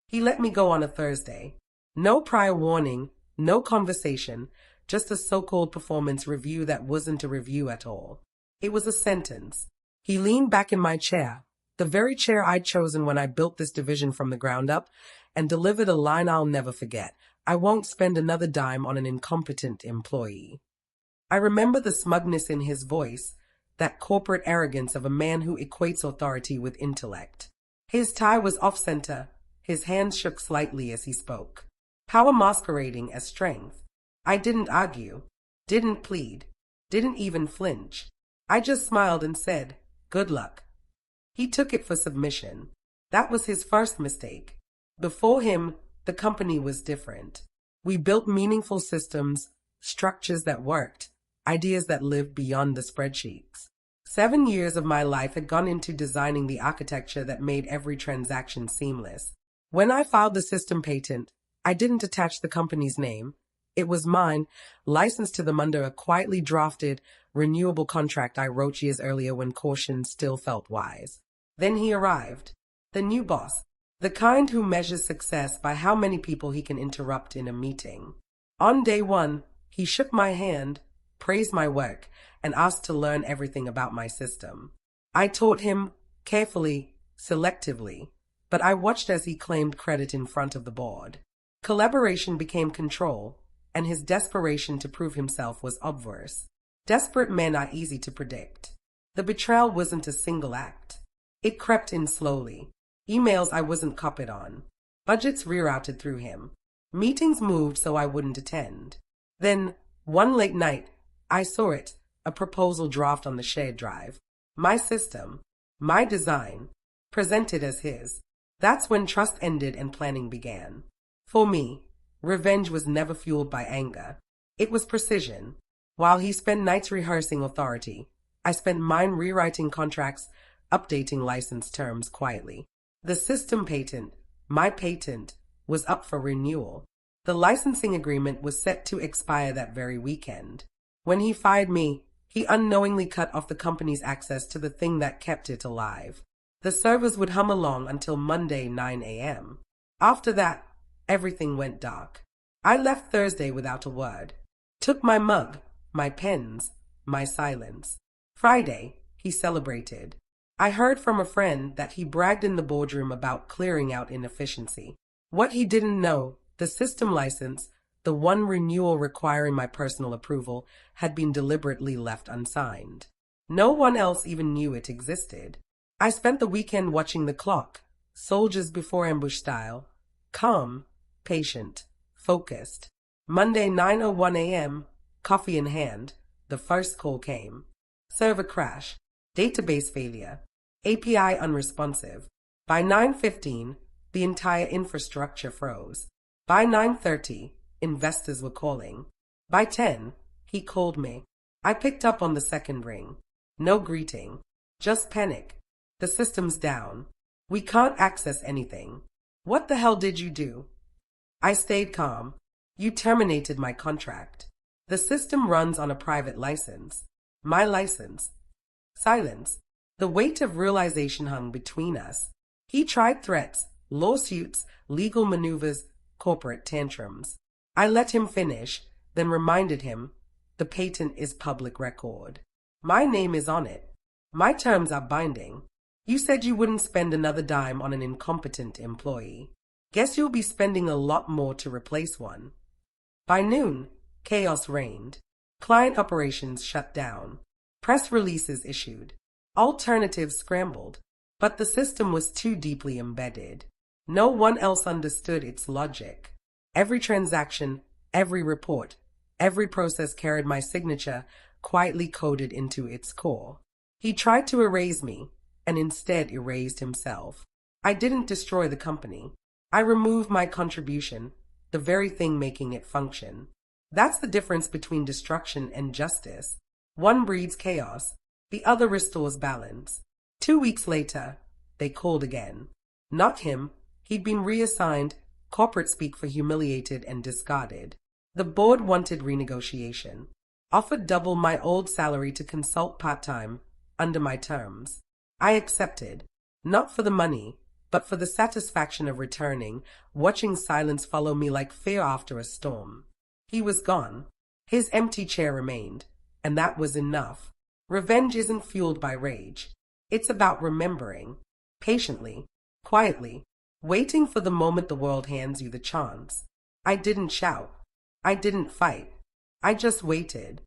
He let me go on a Thursday. No prior warning, no conversation, just a so-called performance review that wasn't a review at all. It was a sentence. He leaned back in my chair, the very chair I'd chosen when I built this division from the ground up, and delivered a line I'll never forget. I won't spend another dime on an incompetent employee. I remember the smugness in his voice, that corporate arrogance of a man who equates authority with intellect. His tie was off-center. His hands shook slightly as he spoke. Power masquerading as strength. I didn't argue, didn't plead, didn't even flinch. I just smiled and said, "Good luck." He took it for submission. That was his first mistake. Before him, the company was different. We built meaningful systems, structures that worked, ideas that lived beyond the spreadsheets. 7 years of my life had gone into designing the architecture that made every transaction seamless. When I filed the system patent, I didn't attach the company's name. It was mine, licensed to them under a quietly drafted, renewable contract I wrote years earlier when caution still felt wise. Then he arrived. The new boss. The kind who measures success by how many people he can interrupt in a meeting. On day one, he shook my hand, praised my work, and asked to learn everything about my system. I taught him, carefully, selectively, but I watched as he claimed credit in front of the board. Collaboration became control, and his desperation to prove himself was obvious. Desperate men are easy to predict. The betrayal wasn't a single act. It crept in slowly. Emails I wasn't copied on. Budgets rerouted through him. Meetings moved so I wouldn't attend. Then, one late night, I saw it, a proposal draft on the shared drive. My system, my design, presented as his. That's when trust ended and planning began. For me, revenge was never fueled by anger. It was precision. While he spent nights rehearsing authority, I spent mine rewriting contracts, updating license terms quietly. The system patent, my patent, was up for renewal. The licensing agreement was set to expire that very weekend. When he fired me, he unknowingly cut off the company's access to the thing that kept it alive. The servers would hum along until Monday 9 a.m. After that, everything went dark. I left Thursday without a word. Took my mug, my pens, my silence. Friday, he celebrated. I heard from a friend that he bragged in the boardroom about clearing out inefficiency. What he didn't know, the system license, the one renewal requiring my personal approval, had been deliberately left unsigned. No one else even knew it existed. I spent the weekend watching the clock, soldiers before ambush style, calm, patient, focused. Monday 9:01 a.m., coffee in hand, the first call came. Server crash, database failure, API unresponsive. By 9:15, the entire infrastructure froze. By 9:30, investors were calling. By 10, he called me. I picked up on the second ring. No greeting, just panic. The system's down. We can't access anything. What the hell did you do? I stayed calm. You terminated my contract. The system runs on a private license. My license. Silence. The weight of realization hung between us. He tried threats, lawsuits, legal maneuvers, corporate tantrums. I let him finish, then reminded him, the patent is public record. My name is on it. My terms are binding. You said you wouldn't spend another dime on an incompetent employee. Guess you'll be spending a lot more to replace one. By noon, chaos reigned. Client operations shut down. Press releases issued. Alternatives scrambled. But the system was too deeply embedded. No one else understood its logic. Every transaction, every report, every process carried my signature quietly coded into its core. He tried to erase me, and instead erased himself. I didn't destroy the company. I removed my contribution, the very thing making it function. That's the difference between destruction and justice. One breeds chaos, the other restores balance. 2 weeks later, they called again. Not him. He'd been reassigned, corporate speak for humiliated and discarded. The board wanted renegotiation. Offered double my old salary to consult part-time, under my terms. I accepted, not for the money, but for the satisfaction of returning, watching silence follow me like fear after a storm. He was gone. His empty chair remained, and that was enough. Revenge isn't fueled by rage. It's about remembering, patiently, quietly, waiting for the moment the world hands you the chance. I didn't shout. I didn't fight. I just waited.